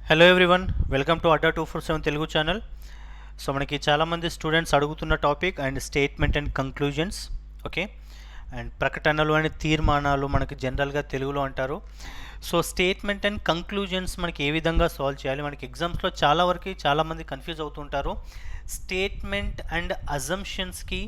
Hello everyone, welcome to Adda 247 Telugu channel. So మనకి చాలామంది students అడుగుతున్న topic and statement and conclusions. Okay, and ప్రకటనలు and తీర్మానాలు మనకి జనరల్గా తెలుగులో అంటారు. సో స్టేట్మెంట్ అండ్ కంక్లూజన్స్ మనకి ఏ విధంగా సాల్వ్ చేయాలి? మనకి ఎగ్జామ్స్లో చాలా వరకు చాలామంది కన్ఫ్యూజ్ అవుతుంటారు. స్టేట్మెంట్ అండ్ అజంప్షన్స్కి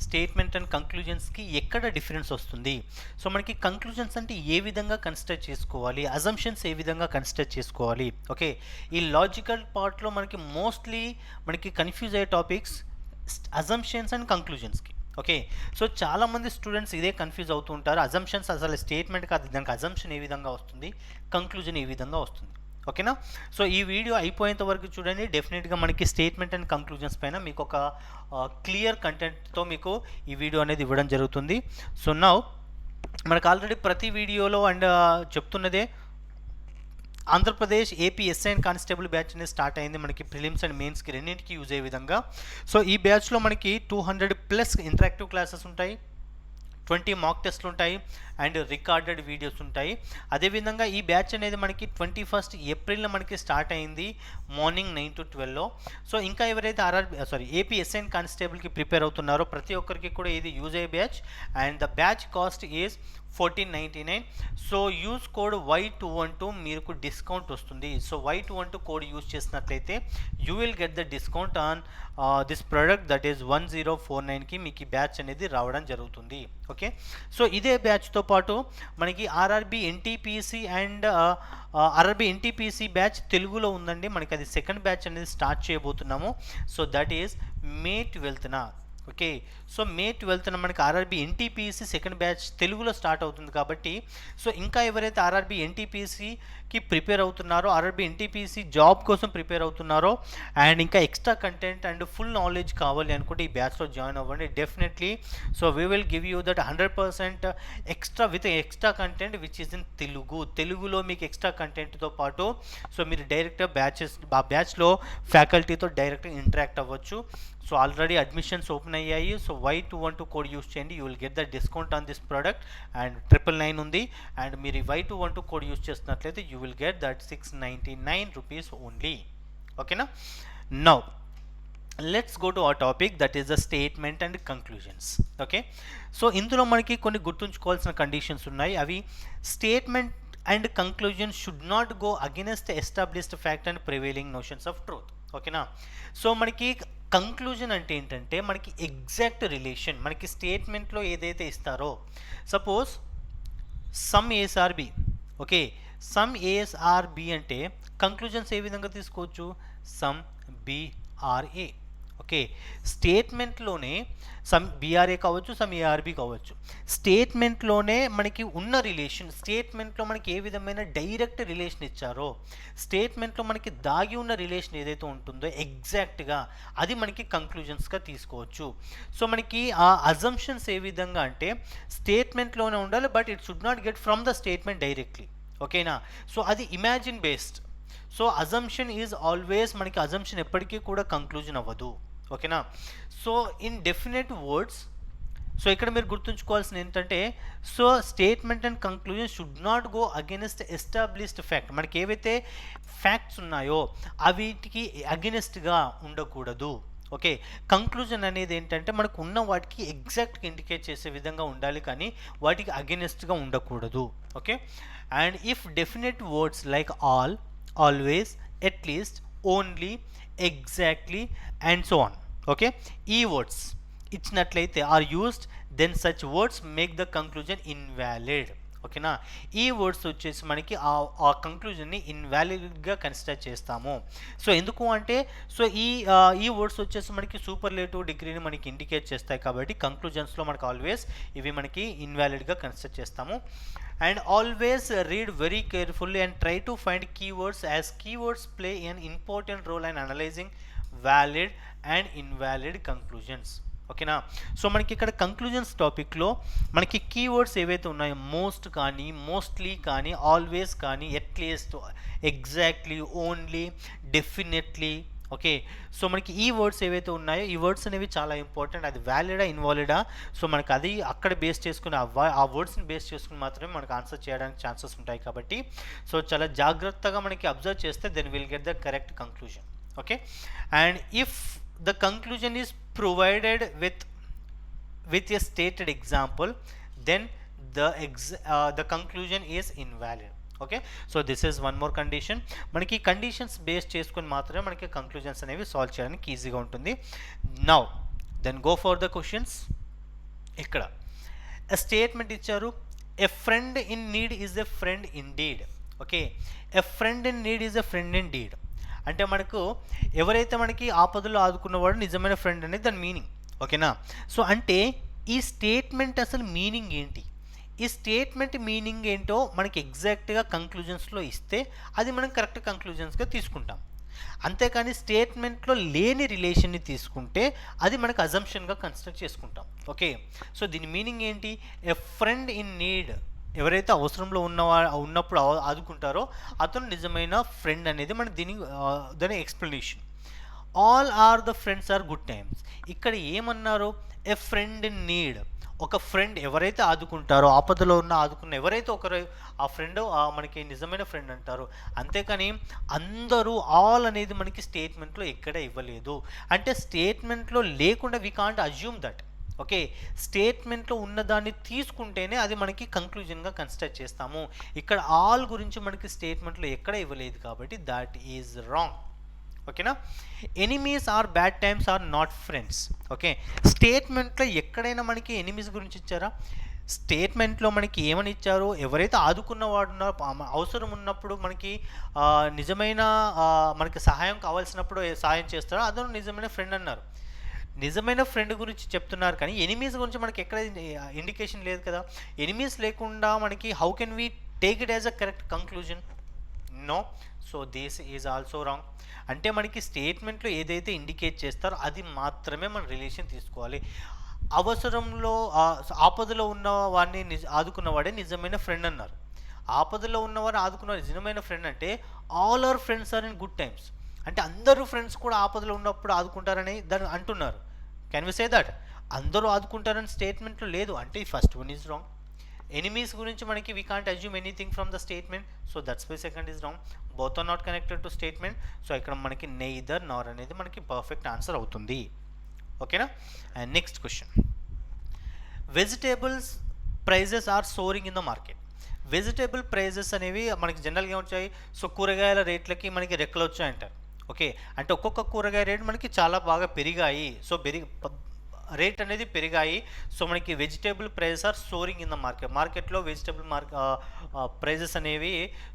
స్టేట్మెంట్ అండ్ కంక్లూజన్స్కి ఎక్కడ డిఫరెన్స్ వస్తుంది? సో మనకి కంక్లూజన్స్ అంటే ఏ విధంగా కన్సిడర్ చేసుకోవాలి, అజంప్షన్స్ ఏ విధంగా కన్సిడర్ చేసుకోవాలి? ఓకే, ఈ లాజికల్ పార్ట్లో మనకి కన్ఫ్యూజ్ అయ్యే టాపిక్స్ అజంప్షన్స్ అండ్ కంక్లూజన్స్కి. ఓకే, సో చాలామంది స్టూడెంట్స్ ఇదే కన్ఫ్యూజ్ అవుతూ ఉంటారు. అజంప్షన్స్ అసలు స్టేట్మెంట్ కాదు, దానికి అజంప్షన్ ఏ విధంగా వస్తుంది, కంక్లూజన్ ఏ విధంగా వస్తుంది? ఓకేనా? సో ఈ వీడియో అయిపోయేంత వరకు చూడండి. డెఫినెట్గా మనకి స్టేట్మెంట్ అండ్ కంక్లూజన్స్ పైన మీకు ఒక క్లియర్ కంటెంట్తో మీకు ఈ వీడియో అనేది ఇవ్వడం జరుగుతుంది. సో నౌ మనకు ఆల్రెడీ ప్రతి వీడియోలో and చెప్తున్నదే, Andhra Pradesh AP SI and constable batch అనేది స్టార్ట్ అయింది. మనకి ప్రిలిమ్స్ అండ్ మెయిన్స్కి రెండింటికి యూజ్ అయ్యే విధంగా. సో ఈ బ్యాచ్లో మనకి 200+ ఇంటరాక్టివ్ క్లాసెస్ ఉంటాయి, 20 మాక్ టెస్ట్లు ఉంటాయి అండ్ రికార్డెడ్ వీడియోస్ ఉంటాయి. అదేవిధంగా ఈ బ్యాచ్ అనేది మనకి 21 ఏప్రిల్లో మనకి స్టార్ట్ అయింది, మార్నింగ్ 9 to 12లో. సో ఇంకా ఎవరైతే ఏపీ ఎస్ఐ అండ్ కానిస్టేబుల్కి ప్రిపేర్ అవుతున్నారో ప్రతి ఒక్కరికి కూడా ఇది యూజ్ అయ్యే batch. And the batch cost is 1499. So use code Y212 మీకు డిస్కౌంట్ వస్తుంది. సో Y212 కోడ్ యూజ్ చేసినట్లయితే you will get the discount on this product, that is 1049కి మీకు ఈ బ్యాచ్ అనేది రావడం జరుగుతుంది. ఓకే, సో ఇదే బ్యాచ్తో పాటు మనకి RRB NTPC and RRB NTPC batch తెలుగులో ఉందండి. మనకి అది సెకండ్ బ్యాచ్ అనేది స్టార్ట్ చేయబోతున్నాము. సో దట్ ఈస్ మే 12న. ఓకే, సో మే 12న మనకి ఆర్ఆర్బి ఎన్టీపీసీ సెకండ్ బ్యాచ్ తెలుగులో స్టార్ట్ అవుతుంది. కాబట్టి సో ఇంకా ఎవరైతే ఆర్ఆర్బి ఎన్టీపీసీకి ప్రిపేర్ అవుతున్నారో, ఆర్ఆర్బి ఎన్టీపీసీ జాబ్ కోసం ప్రిపేర్ అవుతున్నారో అండ్ ఇంకా extra content and full knowledge కావాలి అనుకుంటే ఈ బ్యాచ్లో జాయిన్ అవ్వండి definitely. So we will give you that 100% extra content which is in తెలుగులో మీకు ఎక్స్ట్రా కంటెంట్తో పాటు సో మీరు డైరెక్ట్ ఆ బ్యాచ్లో ఫ్యాకల్టీతో డైరెక్ట్గా ఇంటరాక్ట్ అవ్వచ్చు. సో ఆల్రెడీ అడ్మిషన్స్ ఓపెన్ అయ్యాయి. సో Y212 కోడ్ యూస్ చేయండి, you will get the discount on this product. And 999 ఉంది. అండ్ మీరు Y212 కోడ్ యూస్ చేస్తున్నట్లయితే you will get that 699 rupees only. ఓకేనా? Now let's go to our topic, that is the statement and conclusions. Okay, so ఇందులో మనకి కొన్ని గుర్తుంచుకోవాల్సిన conditions ఉన్నాయి. అవి statement and conclusion should not go against established fact and prevailing notions of truth. ఓకేనా? So మనకి conclusion అంటే ఏంటంటే మనకి ఎగ్జాక్ట్ రిలేషన్, మనకి స్టేట్మెంట్లో ఏదైతే ఇస్తారో, suppose some A's are B. Okay, some A's are B అంటే కంక్లూజన్స్ ఏ విధంగా తీసుకోవచ్చు? Some B are A. ఓకే, స్టేట్మెంట్లోనే సమ్ బిఆర్ఏ కావచ్చు, సమ్ ఏఆర్బి కావచ్చు. స్టేట్మెంట్లోనే మనకి ఉన్న రిలేషన్, స్టేట్మెంట్లో మనకి ఏ విధమైన డైరెక్ట్ రిలేషన్ ఇచ్చారో, స్టేట్మెంట్లో మనకి దాగి ఉన్న రిలేషన్ ఏదైతే ఉంటుందో ఎగ్జాక్ట్గా అది మనకి కంక్లూజన్స్గా తీసుకోవచ్చు. సో మనకి ఆ అజంప్షన్స్ ఏ విధంగా అంటే స్టేట్మెంట్లోనే ఉండాలి, but it should not get from the statement directly. ఓకేనా? సో అది imagine based. So assumption is always, మనకి అజంప్షన్ ఎప్పటికీ కూడా కంక్లూజన్ అవ్వదు. ఓకేనా? So in definite words, so ఇక్కడ మీరు గుర్తుంచుకోవాల్సింది ఏంటంటే, so statement and conclusion should not go against established fact. మనకి ఏవైతే ఫ్యాక్ట్స్ ఉన్నాయో అవిటికి అగెన్స్ట్గా ఉండకూడదు. ఓకే, కంక్లూజన్ అనేది ఏంటంటే మనకు ఉన్న వాటికి ఎగ్జాక్ట్గా ఇండికేట్ చేసే విధంగా ఉండాలి, కానీ వాటికి అగెన్స్ట్గా ఉండకూడదు. Okay, and if definite words like all, always, at least, only, exactly and so on, okay, ఈ వర్డ్స్ ఇచ్చినట్లయితే are used, then such words make the conclusion invalid. ఓకేనా? ఈ వర్డ్స్ వచ్చేసి మనకి ఆ కంక్లూజన్ని ఇన్వాలిడ్గా కన్సిడర్ చేస్తాము. సో ఎందుకు అంటే, సో ఈ వర్డ్స్ వచ్చేసి మనకి సూపర్లేటివ్ డిగ్రీని మనకి ఇండికేట్ చేస్తాయి. కాబట్టి కంక్లూజన్స్లో మనకి ఆల్వేస్ ఇవి మనకి ఇన్వాలిడ్గా కన్సిడర్ చేస్తాము. And always read very carefully and try to find keywords, as keywords play an important role in analysing valid and invalid conclusions. ఓకేనా? సో మనకి ఇక్కడ కంక్లూజన్స్ టాపిక్లో మనకి కీవర్డ్స్ ఏవైతే ఉన్నాయో, మోస్ట్ కానీ, మోస్ట్లీ కానీ, ఆల్వేస్ కానీ, at least, exactly, only, definitely, okay. So మనకి ఈ వర్డ్స్ ఏవైతే ఉన్నాయో ఈ వర్డ్స్ అనేవి చాలా ఇంపార్టెంట్. అది వ్యాలిడా ఇన్వాలిడా, సో మనకి అది అక్కడ బేస్ చేసుకుని ఆ వర్డ్స్ని బేస్ చేసుకుని మాత్రమే మనకు ఆన్సర్ చేయడానికి ఛాన్సెస్ ఉంటాయి. కాబట్టి సో చాలా జాగ్రత్తగా మనకి అబ్జర్వ్ చేస్తే then will get the correct conclusion. Okay. And if the conclusion is provided with a stated example, then the conclusion is invalid. Okay. So this is one more condition. మనకి conditions base చేసుకొని మాత్రమే మనకి conclusions అనేవి solve చేయడానికి ఈజీగా ఉంటుంది. Now then go for the questions. ఇక్కడ statement ఇచ్చారు, a friend in need is a friend in deed. Okay. A friend in need is a friend in deed అంటే మనకు ఎవరైతే మనకి ఆపదలో ఆదుకున్నవాడు నిజమైన ఫ్రెండ్ అనేది దాని మీనింగ్. ఓకేనా. సో అంటే ఈ స్టేట్మెంట్ అసలు మీనింగ్ ఏంటి, ఈ స్టేట్మెంట్ మీనింగ్ ఏంటో మనకి ఎగ్జాక్ట్గా కంక్లూజన్స్లో ఇస్తే అది మనం కరెక్ట్ కంక్లూజన్స్గా తీసుకుంటాం. అంతేకాని స్టేట్మెంట్లో లేని రిలేషన్ని తీసుకుంటే అది మనకు అజంప్షన్గా కన్సిడర్ చేసుకుంటాం. ఓకే. సో దీని మీనింగ్ ఏంటి, ఎ ఫ్రెండ్ ఇన్ నీడ్, ఎవరైతే అవసరంలో ఉన్నప్పుడు ఆదుకుంటారో అతను నిజమైన ఫ్రెండ్ అనేది మన దాని explanation. All are the friends are good times. ఇక్కడ ఏమన్నారు, ఎ ఫ్రెండ్ ఇన్ నీడ్, ఒక ఫ్రెండ్ ఎవరైతే ఆదుకుంటారో ఆపదలో ఆదుకున్న ఎవరైతే ఒకరు ఆ ఫ్రెండ్ మనకి నిజమైన ఫ్రెండ్ అంటారు. అంతేకాని అందరూ ఆల్ అనేది మనకి స్టేట్మెంట్లో ఎక్కడ ఇవ్వలేదు. అంటే స్టేట్మెంట్లో లేకుండా we can't assume that. Okay. స్టేట్మెంట్లో ఉన్నదాన్ని తీసుకుంటేనే అది మనకి కంక్లూజన్గా కన్సిడర్ చేస్తాము. ఇక్కడ ఆల్ గురించి మనకి స్టేట్మెంట్లో ఎక్కడ ఇవ్వలేదు కాబట్టి దాట్ ఈజ్ రాంగ్. ఓకేనా. Enemies are bad times are not friends. Okay. స్టేట్మెంట్లో ఎక్కడైనా మనకి ఎనిమీస్ గురించి ఇచ్చారా, స్టేట్మెంట్లో మనకి ఏమని ఇచ్చారు, ఎవరైతే ఆదుకున్నవాడు అవసరం ఉన్నప్పుడు మనకి నిజమైన మనకి సహాయం కావాల్సినప్పుడు సహాయం చేస్తారో అతను నిజమైన ఫ్రెండ్ అన్నారు. నిజమైన ఫ్రెండ్ గురించి చెప్తున్నారు కానీ ఎనిమీస్ గురించి మనకి ఎక్కడ ఇండికేషన్ లేదు కదా. ఎనిమీస్ లేకుండా మనకి how can we take it as a correct conclusion? No. So this is also wrong. అంటే మనకి స్టేట్మెంట్లో ఏదైతే ఇండికేట్ చేస్తారో అది మాత్రమే మన రిలేషన్ తీసుకోవాలి. అవసరంలో ఆపదలో ఉన్న వాడిని ఆదుకున్నవాడే నిజమైన ఫ్రెండ్ అన్నారు. ఆపదలో ఉన్నవారు ఆదుకున్నవాడు నిజమైన ఫ్రెండ్ అంటే all our friends are in good times అంటే అందరూ ఫ్రెండ్స్ కూడా ఆపదలో ఉన్నప్పుడు ఆదుకుంటారని దాన్ని అంటున్నారు. కెన్ వి సే దట్ అందరూ ఆదుకుంటారని స్టేట్మెంట్లో లేదు అంటే first one is wrong. Enemies గురించి మనకి we can't assume anything from the statement. So that's why second is wrong. Both are not connected to statement. So ఇక్కడ మనకి నెయిదర్ నార్ అనేది మనకి పర్ఫెక్ట్ ఆన్సర్ అవుతుంది. ఓకేనా. And next question, vegetables prices are soaring in the market. Vegetable prices అనేవి మనకి జనరల్గా వచ్చాయి. సో కూరగాయల రేట్లకి మనకి రెక్కలు వచ్చాయంటారు. ఓకే. అంటే ఒక్కొక్క కూరగాయ రేట్ మనకి చాలా బాగా పెరిగాయి. సో రేట్ అనేది పెరిగాయి. సో మనకి vegetable prices are soaring in the మార్కెట్లో వెజిటేబుల్ ప్రైజెస్ అనేవి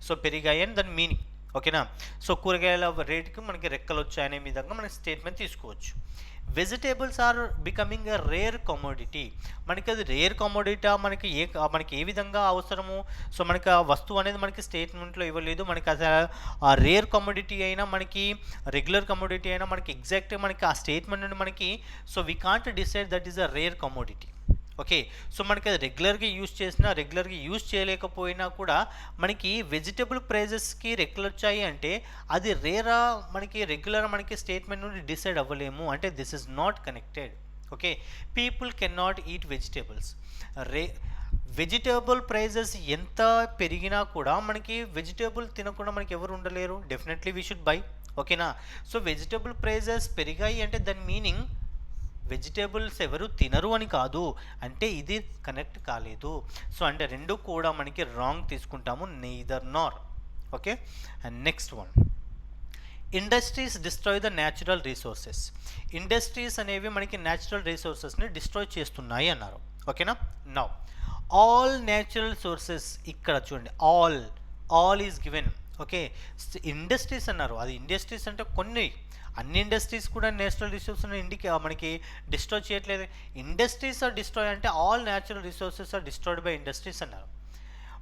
సో పెరిగాయి అని దాని మీనింగ్. ఓకేనా. సో కూరగాయల రేట్కి మనకి రెక్కలు వచ్చాయనే విధంగా మనకి స్టేట్మెంట్ తీసుకోవచ్చు. Vegetables are becoming a rare commodity. మనకి అది రేర్ కమోడిటీ మనకి ఏ విధంగా అవసరము. సో మనకి ఆ వస్తువు అనేది మనకి స్టేట్మెంట్లో ఇవ్వలేదు. మనకి అది ఆ రేర్ కమోడిటీ అయినా మనకి రెగ్యులర్ కమోడిటీ అయినా మనకి ఎగ్జాక్ట్గా మనకి ఆ స్టేట్మెంట్ నుండి మనకి so we can't decide that is a rare commodity. Okay. So మనకి అది రెగ్యులర్గా యూజ్ చేసినా రెగ్యులర్గా యూజ్ చేయలేకపోయినా కూడా మనకి వెజిటబుల్ ప్రైజెస్కి రెక్కలు వచ్చాయి అంటే అది రేరా మనకి రెగ్యులర్ మనకి స్టేట్మెంట్ నుండి డిసైడ్ అవ్వలేము అంటే this is not connected. Okay. People can not eat vegetables. Vegetable prices ఎంత పెరిగినా కూడా మనకి వెజిటేబుల్ తినకుండా మనకి ఎవరు ఉండలేరు. Definitely we should buy. ఓకేనా. సో వెజిటేబుల్ ప్రైజెస్ పెరిగాయి అంటే దాని మీనింగ్ వెజిటేబుల్స్ ఎవరు తినరు అని కాదు, అంటే ఇది కనెక్ట్ కాలేదు. సో అంటే రెండు కూడా మనకి రాంగ్ తీసుకుంటాము, neither Nar. Okay. And next one, industries destroy the natural resources. Industries అనేవి మనకి న్యాచురల్ రీసోర్సెస్ని డిస్ట్రాయ్ చేస్తున్నాయి అన్నారు. ఓకేనా. నౌ ఆల్ న్యాచురల్ సోర్సెస్, ఇక్కడ చూడండి all is given. Okay. Industries అన్నారు, అది ఇండస్ట్రీస్ అంటే కొన్ని, అన్ని ఇండస్ట్రీస్ కూడా నేచురల్ రిసోర్సెస్ మనకి డిస్ట్రాయ్ చేయట్లేదు. ఇండస్ట్రీస్ ఆర్ డిస్ట్రాయ్ అంటే all natural resources are destroyed by industries అన్నారు.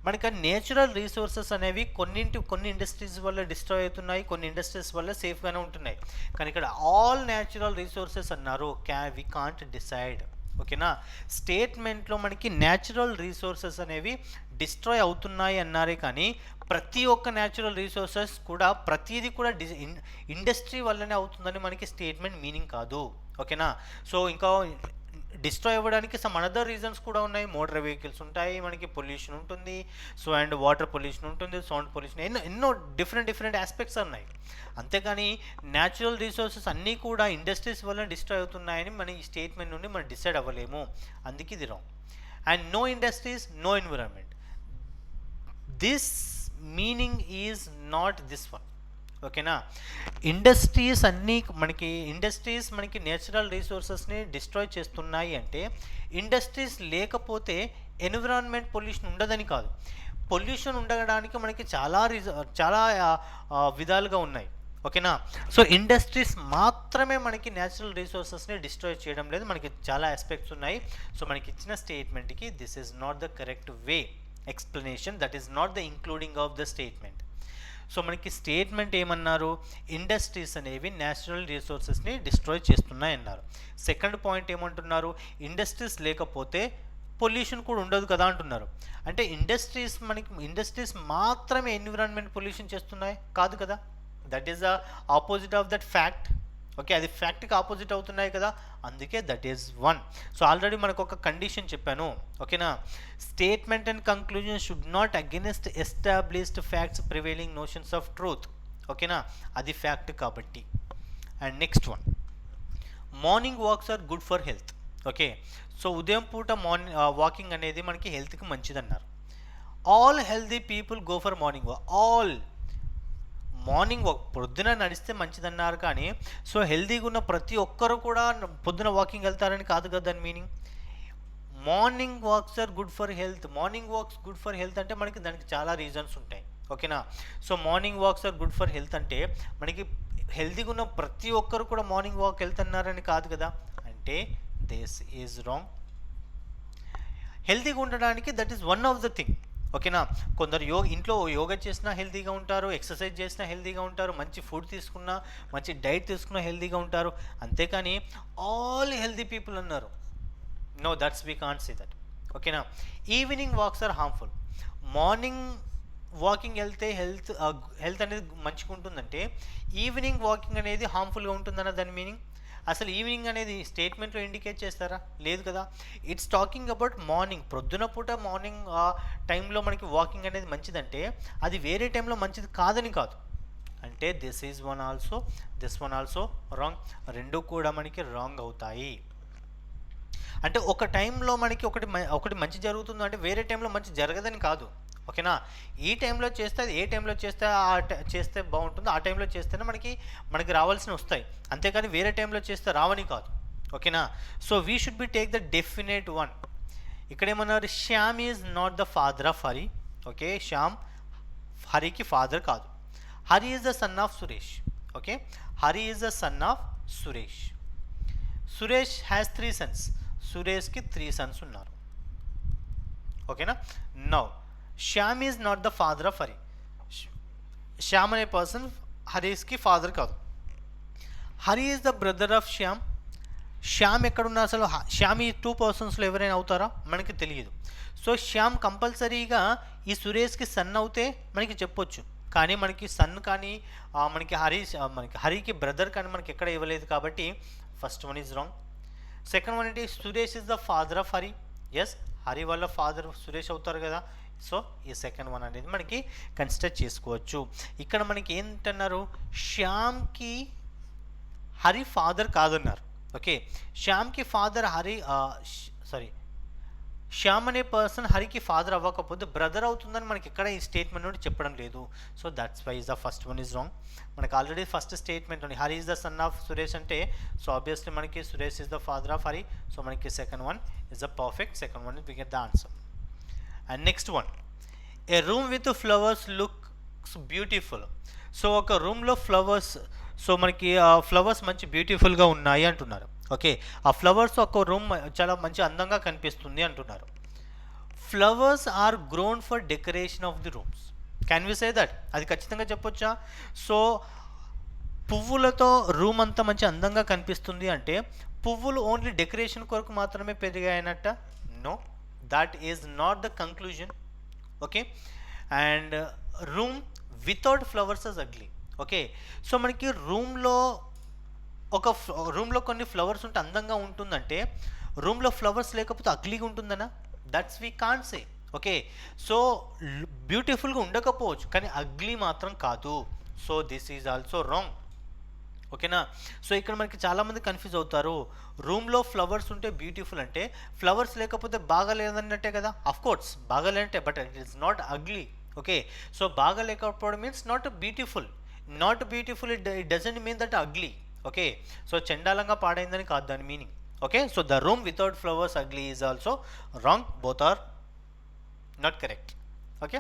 మనకి నేచురల్ రిసోర్సెస్ అనేవి కొన్ని ఇండస్ట్రీస్ వల్ల డిస్ట్రాయ్ అవుతున్నాయి, కొన్ని ఇండస్ట్రీస్ వల్ల సేఫ్గానే ఉంటున్నాయి. కానీ ఇక్కడ ఆల్ న్యాచురల్ రిసోర్సెస్ అన్నారు, వి కాంట్ డిసైడ్. ఓకేనా. స్టేట్మెంట్లో మనకి న్యాచురల్ రిసోర్సెస్ అనేవి డిస్ట్రాయ్ అవుతున్నాయి అన్నారే కానీ ప్రతి ఒక్క న్యాచురల్ రిసోర్సెస్ కూడా ప్రతిదీ కూడా ఇండస్ట్రీ వల్లనే అవుతుందని మనకి స్టేట్మెంట్ మీనింగ్ కాదు. ఓకేనా? సో ఇంకా డిస్ట్రాయ్ అవ్వడానికి సమ్ అనదర్ రీజన్స్ కూడా ఉన్నాయి. మోటార్ వెహికల్స్ ఉంటాయి, మనకి పొల్యూషన్ ఉంటుంది, సో అండ్ వాటర్ పొల్యూషన్ ఉంటుంది, సౌండ్ పొల్యూషన్, ఎన్నో డిఫరెంట్ ఆస్పెక్ట్స్ ఉన్నాయి. అంతేకాని న్యాచురల్ రిసోర్సెస్ అన్నీ కూడా ఇండస్ట్రీస్ వల్ల డిస్ట్రాయ్ అవుతున్నాయని మన ఈ స్టేట్మెంట్ నుండి మనం డిసైడ్ అవ్వలేము. అందుకే ఇది wrong. And no industries, no environment, this meaning is not this one. ఓకేనా? ఇండస్ట్రీస్ మనకి నేచురల్ రిసోర్సెస్ని డిస్ట్రాయ్ చేస్తున్నాయి అంటే ఇండస్ట్రీస్ లేకపోతే ఎన్విరాన్మెంట్ పొల్యూషన్ ఉండదని కాదు. పొల్యూషన్ ఉండడానికి మనకి చాలా విధాలుగా ఉన్నాయి. ఓకేనా? సో ఇండస్ట్రీస్ మాత్రమే మనకి నేచురల్ రిసోర్సెస్ని డిస్ట్రాయ్ చేయడం లేదు, మనకి చాలా ఆస్పెక్ట్స్ ఉన్నాయి. సో మనకి ఇచ్చిన స్టేట్మెంట్కి this is not the correct way explanation, that is not the including of the statement. So మనకి స్టేట్మెంట్ ఏమన్నారు? ఇండస్ట్రీస్ అనేవి న్యాచురల్ రిసోర్సెస్ని డిస్ట్రాయ్ చేస్తున్నాయి అన్నారు. సెకండ్ పాయింట్ ఏమంటున్నారు? ఇండస్ట్రీస్ లేకపోతే పొల్యూషన్ కూడా ఉండదు కదా అంటున్నారు. అంటే ఇండస్ట్రీస్ మాత్రమే ఎన్విరాన్మెంట్ పొల్యూషన్ చేస్తున్నాయి కాదు కదా. That is the opposite of that fact. Okay, అది ఫ్యాక్ట్కి ఆపోజిట్ అవుతున్నాయి కదా, అందుకే that is one. So already మనకు ఒక కండిషన్ చెప్పాను. ఓకేనా? Statement and conclusion should not against established facts prevailing notions of truth. ఓకేనా? అది ఫ్యాక్ట్ కాబట్టి. And next one, morning walks are good for health. Okay, so ఉదయం పూట వాకింగ్ అనేది మనకి హెల్త్కి మంచిదన్నారు. All healthy people go for morning walk. All morning walk పొద్దున నడిస్తే మంచిదన్నారు కానీ సో హెల్తీగా ఉన్న ప్రతి ఒక్కరు కూడా పొద్దున వాకింగ్ వెళ్తారని కాదు కదా దాని meaning. Morning walks are good for health. Morning walks good for health అంటే మనకి దానికి చాలా రీజన్స్ ఉంటాయి. ఓకేనా? So morning walks are good for health అంటే మనకి హెల్తీగా ఉన్న ప్రతి ఒక్కరు కూడా మార్నింగ్ వాక్ వెళ్తున్నారని కాదు కదా, అంటే దిస్ ఈజ్ రాంగ్. హెల్తీగా ఉండడానికి that is one of the thing. ఓకేనా? కొందరు ఇంట్లో యోగా చేసినా హెల్తీగా ఉంటారు, ఎక్సర్సైజ్ చేసినా హెల్తీగా ఉంటారు, మంచి ఫుడ్ తీసుకున్నా, మంచి డైట్ తీసుకున్నా హెల్తీగా ఉంటారు. అంతేకాని ఆల్ హెల్తీ పీపుల్ అన్నారు. No, that's we can't say that. ఓకేనా? Evening walks are harmful. Morning walking వెళ్తే హెల్త్ అనేది మంచిగా ఉంటుందంటే ఈవినింగ్ వాకింగ్ అనేది హార్మ్ఫుల్గా ఉంటుందన్న దాని మీనింగ్. అసలు ఈవినింగ్ అనేది స్టేట్మెంట్లో ఇండికేట్ చేస్తారా? లేదు కదా. It's talking about morning. ప్రొద్దున పూట మార్నింగ్ టైంలో మనకి వాకింగ్ అనేది మంచిదంటే అది వేరే టైంలో మంచిది కాదని కాదు. అంటే దిస్ వన్ ఆల్సో రాంగ్. రెండు కూడా మనకి రాంగ్ అవుతాయి. అంటే ఒక టైంలో మనకి ఒకటి మంచి జరుగుతుంది అంటే వేరే టైంలో మంచి జరగదని కాదు. ఓకేనా? ఈ టైంలో చేస్తే అది ఏ టైంలో చేస్తే బాగుంటుందో ఆ టైంలో చేస్తేనే మనకి రావాల్సినవి వస్తాయి, అంతేకాని వేరే టైంలో చేస్తే రావని కాదు. ఓకేనా? So we should be take the definite one. ఇక్కడ ఏమన్నారు? Shyam is not the father of Hari. Okay, Shyam హరికి ఫాదర్ కాదు. Hari is the son of Suresh. Okay, Hari is the son of Suresh. Suresh has 3 sons. సురేష్కి 3 sons ఉన్నారు. ఓకేనా? Now Shyam is not the father of Hari. Shyam అనే person హరీష్కి father కాదు. Hari is the brother of Shyam. Shyam ఎక్కడున్నా అసలు శ్యామ్ ఈ 2 personsలో ఎవరైనా అవుతారా? మనకి తెలియదు. సో శ్యామ్ కంపల్సరీగా ఈ సురేష్కి సన్ అవుతే మనకి చెప్పొచ్చు, కానీ మనకి సన్ కానీ మనకి హరికి బ్రదర్ కానీ మనకి ఎక్కడ ఇవ్వలేదు కాబట్టి first one is wrong. Second one ఏంటి? Suresh is the father of Hari. Yes, Hari వాళ్ళ ఫాదర్ సురేష్ అవుతారు కదా. సో ఈ సెకండ్ వన్ అనేది మనకి కన్సిడర్ చేసుకోవచ్చు. ఇక్కడ మనకి ఏంటన్నారు? శ్యామ్కి హరి ఫాదర్ కాదన్నారు. ఓకే, శ్యామ్కి ఫాదర్ శ్యామ్ అనే పర్సన్ హరికి ఫాదర్ అవ్వకపోతే బ్రదర్ అవుతుందని మనకి ఎక్కడ ఈ స్టేట్మెంట్ నుండి చెప్పడం లేదు. So that's why the first one is wrong. మనకి ఆల్రెడీ ఫస్ట్ స్టేట్మెంట్ ఉంది Hari is the son of Suresh అంటే సో ఆబ్వియస్లీ మనకి Suresh is the father of Hari. So మనకి second one is the perfect. Second one we get the answer. And next one, a room with flowers looks beautiful. So ఒక రూమ్లో flowers, so మనకి flowers మంచి బ్యూటిఫుల్గా ఉన్నాయి అంటున్నారు. Okay, ఆ ఫ్లవర్స్ ఒక రూమ్ చాలా మంచి అందంగా కనిపిస్తుంది అంటున్నారు. Flowers are grown for decoration of the rooms. Can we say that? అది ఖచ్చితంగా చెప్పొచ్చా? సో పువ్వులతో రూమ్ అంతా మంచి అందంగా కనిపిస్తుంది అంటే పువ్వులు ఓన్లీ డెకరేషన్ కొరకు మాత్రమే పెరిగాయనట్ట? No, that is not the conclusion. Okay. And room without flowers is ugly. Okay. So మనకి రూమ్లో కొన్ని ఫ్లవర్స్ ఉంటే అందంగా ఉంటుందంటే రూమ్లో ఫ్లవర్స్ లేకపోతే అగ్లీగా ఉంటుందనా? That's we can't say. Okay. So బ్యూటిఫుల్గా ఉండకపోవచ్చు కానీ అగ్లీ మాత్రం కాదు. So this is also wrong. ఓకేనా? సో ఇక్కడ మనకి చాలామంది కన్ఫ్యూజ్ అవుతారు. రూమ్లో ఫ్లవర్స్ ఉంటే బ్యూటిఫుల్ అంటే ఫ్లవర్స్ లేకపోతే బాగా లేదన్నట్టే కదా. అఫ్కోర్స్ బాగాలేంటే, but it is not ugly. Okay. So బాగా లేకపోవడం means not beautiful. Not beautiful it doesn't mean that ugly. Okay. So చండాలంగా పాడైందని కాదు దాని meaning. Okay. So the room without flowers ugly is also wrong. Both are not correct. Okay.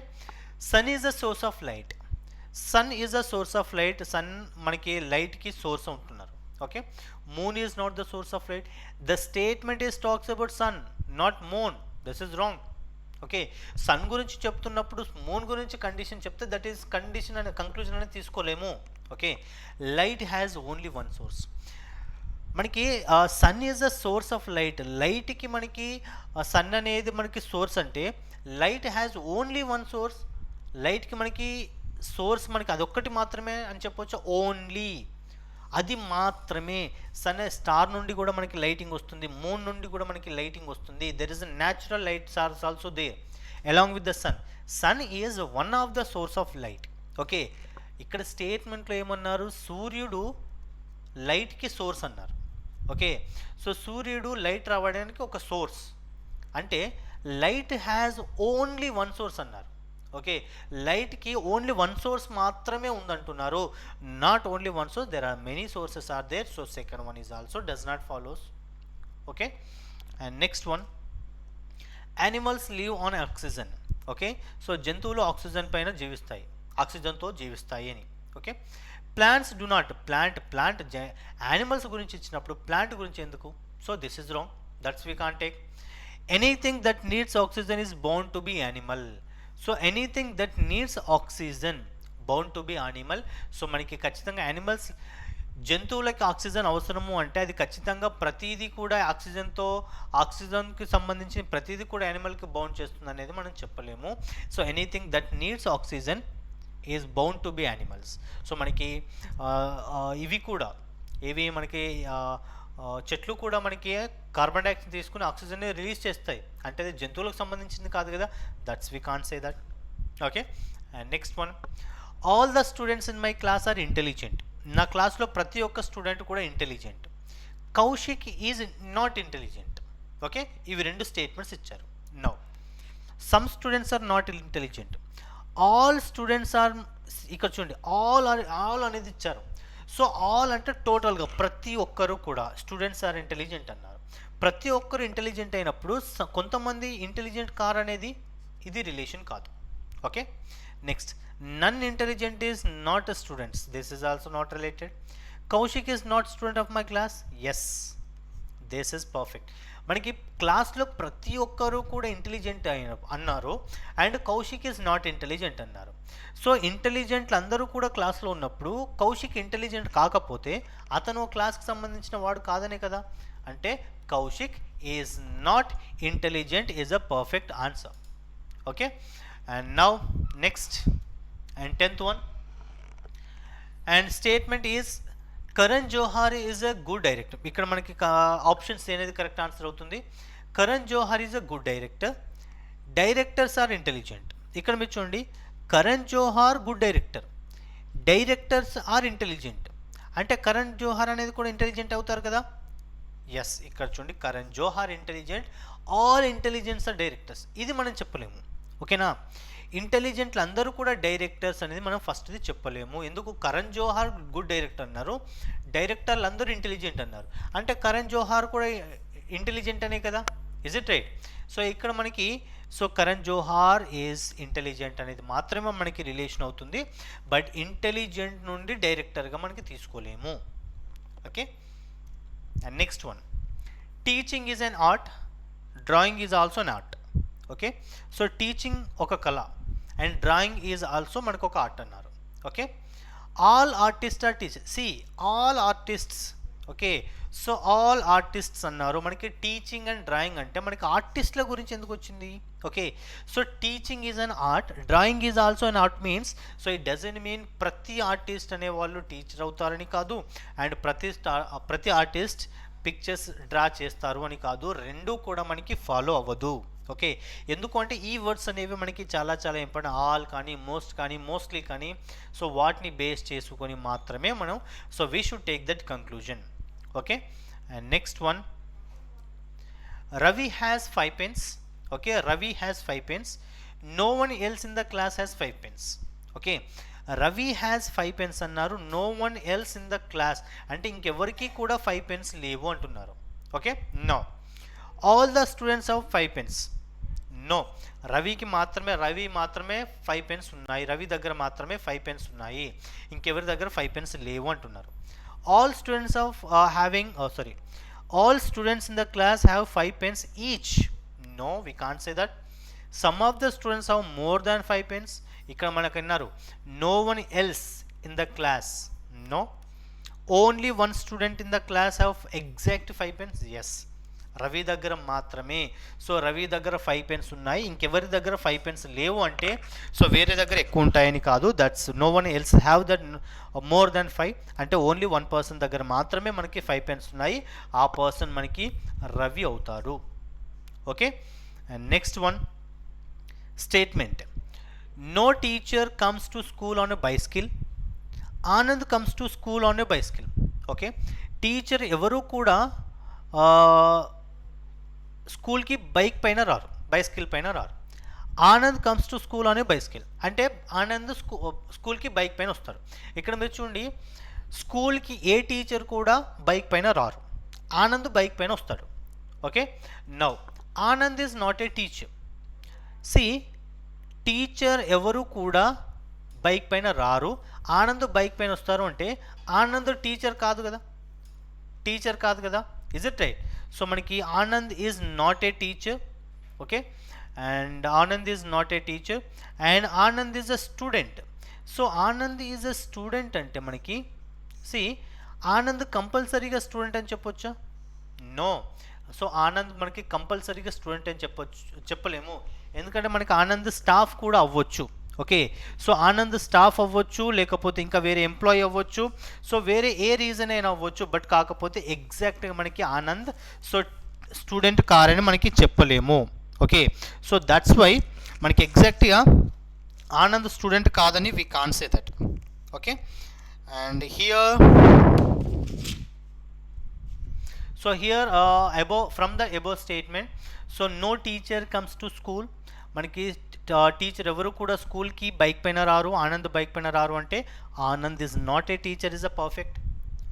Sun is the source of light. Sun is a source of light. Sun మనకి లైట్కి source ఉంటున్నారు. Okay. Moon is not the source of light. The statement is talks about sun not moon. This is wrong. Okay. Sun గురించి చెప్తున్నప్పుడు moon గురించి condition చెప్తే that is condition అనే conclusion అనేది తీసుకోలేము. Okay. Light has only one source. మనకి sun is the source of light. లైట్కి మనకి సన్ అనేది మనకి సోర్స్ అంటే light has only one source. లైట్కి మనకి సోర్స్ మనకి అదొక్కటి మాత్రమే అని చెప్పొచ్చు. ఓన్లీ అది మాత్రమే. సన్ స్టార్ నుండి కూడా మనకి లైటింగ్ వస్తుంది, మూన్ నుండి కూడా మనకి లైటింగ్ వస్తుంది. There is a natural light source also there along with the sun. Sun is one of the source of light. Okay. ఇక్కడ స్టేట్మెంట్లో ఏమన్నారు? సూర్యుడు లైట్కి సోర్స్ అన్నారు. ఓకే. సో సూర్యుడు లైట్ రావడానికి ఒక సోర్స్ అంటే light has only one source అన్నారు. ఓకే. లైట్కి ఓన్లీ వన్ సోర్స్ మాత్రమే ఉందంటున్నారు. Not only one source, there are many sources are there. So second one is also does not follows. Okay. And next one, animals live on oxygen. Okay. So జంతువులు oxygen పైన జీవిస్తాయి, ఆక్సిజన్తో జీవిస్తాయి అని. Okay. Plants do not. Plant animals గురించి ఇచ్చినప్పుడు plant గురించి ఎందుకు? So this is wrong. That's we can't take. Anything that needs oxygen is bound to be animal. So anything that needs oxygen bound to be animal. So మనకి ఖచ్చితంగా animals, జంతువులకి oxygen అవసరము అంటే అది ఖచ్చితంగా ప్రతిదీ కూడా ఆక్సిజన్కి సంబంధించిన ప్రతిదీ కూడా యానిమల్కి బౌండ్ చేస్తుంది అనేది మనం చెప్పలేము. So anything that needs oxygen is bound to be animals. So మనకి ఇవి కూడా మనకి చెట్లు కూడా మనకి కార్బన్ డైఆక్సైడ్ తీసుకుని ఆక్సిజన్ని రిలీజ్ చేస్తాయి అంటే అది జంతువులకు సంబంధించింది కాదు కదా. That's we can't say that. Okay. And next one, all the students in my class are intelligent. నా క్లాస్లో ప్రతి ఒక్క స్టూడెంట్ కూడా intelligent. Kaushik is not intelligent. Okay. ఇవి రెండు స్టేట్మెంట్స్ ఇచ్చారు. Now some students are not intelligent. All students are, ఇక్కడ చూడండి ఆల్ అనేది ఇచ్చారు. సో ఆల్ అంటే టోటల్గా ప్రతి ఒక్కరు కూడా స్టూడెంట్స్ ఆర్ ఇంటెలిజెంట్ అన్నారు. ప్రతి ఒక్కరు ఇంటెలిజెంట్ అయినప్పుడు కొంతమంది ఇంటెలిజెంట్ కార్ అనేది ఇది రిలేషన్ కాదు. Okay. Next, none intelligent is not students. This is also not related. Kaushik is not student of my class. Yes, this is perfect. మనకి క్లాస్లో ప్రతి ఒక్కరూ కూడా ఇంటెలిజెంట్ అన్నారు and Kaushik is not intelligent అన్నారు. సో ఇంటెలిజెంట్లు అందరూ కూడా క్లాస్లో ఉన్నప్పుడు కౌశిక్ ఇంటెలిజెంట్ కాకపోతే అతను క్లాస్కి సంబంధించిన వాడు కాదనే కదా. అంటే Kaushik is not intelligent is a perfect answer. Okay. And now next and 10th one, and statement is Karan Johar is a good director. ఇక్కడ మనకి ఆప్షన్స్ అనేది కరెక్ట్ ఆన్సర్ అవుతుంది. Karan Johar is a good director. Directors are intelligent. ఇక్కడ మీరు చూడండి, Karan Johar good director, directors are intelligent అంటే కరణ్ జోహార్ అనేది కూడా ఇంటెలిజెంట్ అవుతారు కదా. ఎస్, ఇక్కడ చూడండి, Karan Johar intelligent, all intelligents are directors. ఇది మనం చెప్పలేము. ఓకేనా. ఇంటెలిజెంట్లు అందరూ కూడా డైరెక్టర్స్ అనేది మనం ఫస్ట్ది చెప్పలేము. ఎందుకు? కరణ్ జోహార్ గుడ్ డైరెక్టర్ అన్నారు, డైరెక్టర్లు అందరూ ఇంటెలిజెంట్ అన్నారు అంటే కరణ్ జోహార్ కూడా ఇంటెలిజెంట్ అనే కదా. Is it right? సో ఇక్కడ మనకి కరణ్ జోహార్ ఈజ్ ఇంటెలిజెంట్ అనేది మాత్రమే మనకి రిలేషన్ అవుతుంది. బట్ ఇంటెలిజెంట్ నుండి డైరెక్టర్గా మనకి తీసుకోలేము. Okay. And next one, teaching is an art, drawing is also an art. Okay. So teaching ఒక కళ అండ్ డ్రాయింగ్ ఈజ్ ఆల్సో మనకు ఒక ఆర్ట్ అన్నారు. Okay. All artist are teacher. See, all artists okay. So all artists అన్నారు. మనకి teaching and drawing అంటే మనకి ఆర్టిస్ట్ల గురించి ఎందుకు వచ్చింది? Okay. So teaching is an art, drawing is also an art means, so it doesn't mean ప్రతి artist అనే వాళ్ళు టీచర్ అవుతారని కాదు, అండ్ ప్రతి ఆర్టిస్ట్ పిక్చర్స్ డ్రా చేస్తారు అని కాదు. రెండూ కూడా మనకి ఫాలో అవ్వదు. ఓకే. ఎందుకు అంటే ఈ వర్డ్స్ అనేవి మనకి చాలా చాలా ఇంపార్టెంట్. ఆల్ కానీ, మోస్ట్ కానీ, మోస్ట్లీ కానీ, సో వాటిని బేస్ చేసుకొని మాత్రమే మనం, so we should take that conclusion. Okay. And next one, Ravi has 5 pens. Okay, Ravi has 5 pens. No one else in the class has 5 pens. Okay, Ravi has 5 pens అన్నారు. No one else in the class అంటే ఇంకెవరికి కూడా 5 pens లేవు అంటున్నారు. Okay. No, all the students have 5 pens. No, Ravi మాత్రమే 5 pens ఉన్నాయి. రవి దగ్గర మాత్రమే 5 pens ఉన్నాయి, ఇంకెవరి దగ్గర 5 pens లేవు అంటున్నారు. All students of all students in the class have 5 pens each. No, we can't say that. Some of the students have more than 5 pens. ఇక్కడ మనకు అన్నారు no one else in the class. No, only one student in the class have exact 5 pens. Yes, Ravi దగ్గర మాత్రమే. So Ravi దగ్గర 5 pens ఉన్నాయి, ఇంకెవరి దగ్గర 5 pens లేవు అంటే సో వేరే దగ్గర ఎక్కువ ఉంటాయని కాదు. That's no one else have that more than 5 అంటే ఓన్లీ వన్ పర్సన్ దగ్గర మాత్రమే మనకి 5 పెన్స్ ఉన్నాయి. ఆ పర్సన్ మనకి రవి అవుతారు. Okay. And next one, statement. No teacher comes to school on a bicycle. Anand comes to school on a bicycle. Okay. Teacher ఎవరు కూడా స్కూల్కి బైసికల్ పైన రారు. ఆనంద్ కమ్స్ టు స్కూల్ అనే బైసికల్ అంటే ఆనంద్ స్కూల్కి బైక్ పైన వస్తారు. ఇక్కడ మీరు చూడండి, స్కూల్కి ఏ టీచర్ కూడా బైక్ పైన రారు, ఆనంద్ బైక్ పైన వస్తాడు. Okay. Now Anand is not a teacher. See, teacher ఎవరు కూడా బైక్ పైన రారు, ఆనంద్ బైక్ పైన వస్తారు అంటే ఆనంద్ టీచర్ కాదు కదా. Is it right? సో మనకి Anand is not a teacher. Okay. And Anand is not a teacher and Anand is a student. So Anand is a student అంటే మనకి ఆనంద్ కంపల్సరీగా స్టూడెంట్ అని చెప్పొచ్చా? నో. సో ఆనంద్ మనకి కంపల్సరీగా స్టూడెంట్ అని చెప్పలేము, ఎందుకంటే మనకి ఆనంద్ స్టాఫ్ కూడా అవ్వచ్చు. ఓకే. సో ఆనంద్ స్టాఫ్ అవ్వచ్చు, లేకపోతే ఇంకా వేరే ఎంప్లాయీ అవ్వచ్చు, సో వేరే ఏ రీజన్ అయినా అవ్వచ్చు. బట్ కాకపోతే ఎగ్జాక్ట్గా మనకి ఆనంద్ సో స్టూడెంట్ కారని మనకి చెప్పలేము. ఓకే. సో దట్స్ వై మనకి ఎగ్జాక్ట్గా ఆనంద్ స్టూడెంట్ కాదని we can't say that. Okay. And here from the above statement, so no teacher comes to school. మనకి టీచర్ ఎవరు కూడా స్కూల్కి బైక్ పైన రారు, ఆనంద్ బైక్ పైన రారు అంటే Anand is not a teacher, is a perfect.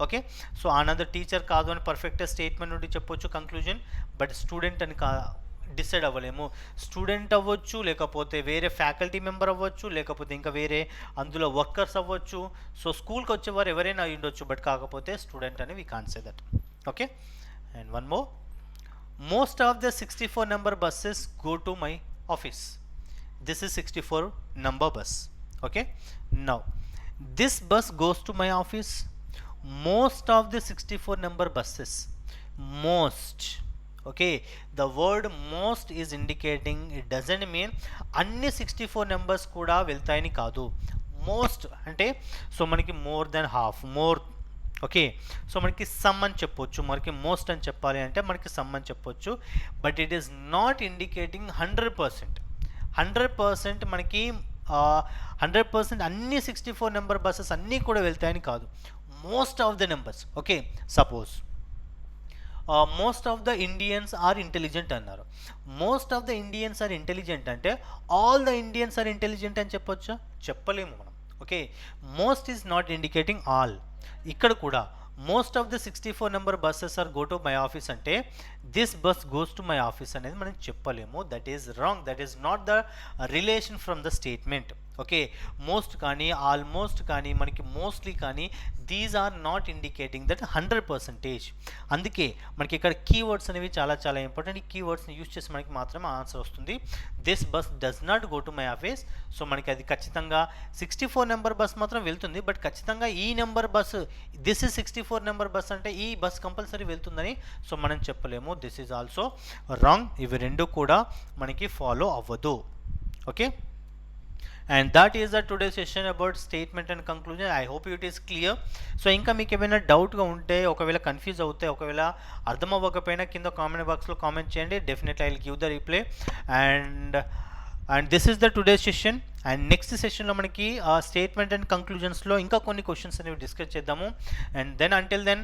Okay. So Anand teacher కాదు అని పర్ఫెక్ట్ స్టేట్మెంట్ నుండి చెప్పొచ్చు కంక్లూజన్. బట్ స్టూడెంట్ అని డిసైడ్ అవ్వలేము. స్టూడెంట్ అవ్వచ్చు, లేకపోతే వేరే ఫ్యాకల్టీ మెంబర్ అవ్వచ్చు, లేకపోతే ఇంకా వేరే అందులో వర్కర్స్ అవ్వచ్చు. సో స్కూల్కి వచ్చేవారు ఎవరైనా అయి ఉండొచ్చు, బట్ కాకపోతే స్టూడెంట్ అని we can't say that. Okay. And one more, most of the 64 number buses go to my office. This is 64 number bus. Okay. Now this bus goes to my office. Most of the 64 number buses, most. Okay, the word most is indicating, it doesn't mean అన్ని 64 numbers కూడా వెళ్తాయని కాదు. Most అంటే so మనకి more than half, more. Okay. So మనకి some అని చెప్పొచ్చు, మనకి మోస్ట్ అని చెప్పాలి అంటే మనకి సమ్ అని చెప్పొచ్చు. But it is not indicating 100% మనకి 100% అన్ని 64 నెంబర్ బస్సెస్ అన్నీ కూడా వెళ్తాయని కాదు. Most of the numbers. Okay. Suppose most of the Indians are intelligent అన్నారు. Most of the Indians are intelligent అంటే all the Indians are intelligent అని చెప్పొచ్చా? చెప్పలేము మనం. Okay. Most is not indicating all. ఇక్కడ కూడా most of the 64 number buses are go to my office అంటే this bus goes to my office అనేది మనం చెప్పలేము. That is wrong. That is not the relation from the statement. Okay. Most కానీ, almost కానీ, మనకి mostly కానీ, these are not indicating that 100%. అందుకే మనకి ఇక్కడ కీవర్డ్స్ అనేవి చాలా చాలా ఇంపార్టెంట్. ఈ కీవర్డ్స్ని యూజ్ చేసి మనకి మాత్రమే ఆన్సర్ వస్తుంది. This bus does not go to my office. So మనకి అది ఖచ్చితంగా 64 నెంబర్ బస్ మాత్రం వెళ్తుంది, బట్ ఖచ్చితంగా ఈ number bus this is 64 4 number bus అంటే ఈ బస్ కంపల్సరీ వెళ్తుందని సో మనం చెప్పలేము. This is also wrong. ఇవి రెండు కూడా మనకి ఫాలో అవ్వదు. Okay, and that is the today session about statement and conclusion. I hope it is clear. So ఇంకా మీకు ఏమైనా డౌట్గా ఉంటే, ఒకవేళ కన్ఫ్యూజ్ అవుతే, ఒకవేళ అర్థం అవ్వకపోయినా కింద కామెంట్ బాక్స్లో కామెంట్ చేయండి. Definitely I will give the reply. And this is the today session. And next సెషన్లో మనకి స్టేట్మెంట్ అండ్ కంక్లూజన్స్లో ఇంకా కొన్ని క్వశ్చన్స్ అనేవి డిస్కస్ చేద్దాము. And then until then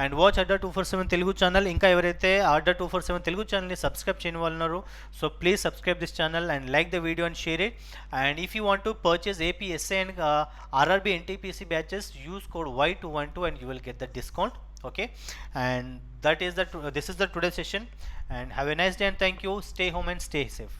and watch Adda 247 Telugu channel. ఇంకా ఎవరైతే అడ్డా 247 తెలుగు ఛానల్ని సబ్స్క్రైబ్ చేయని వాళ్ళు ఉన్నారో, so please subscribe this channel and like the video and share it. And if you want to purchase APSA and RRB NTPC batches, use code Y212 and you will get the discount. Okay, and this is the today session. And have a nice day and thank you. Stay home and stay safe.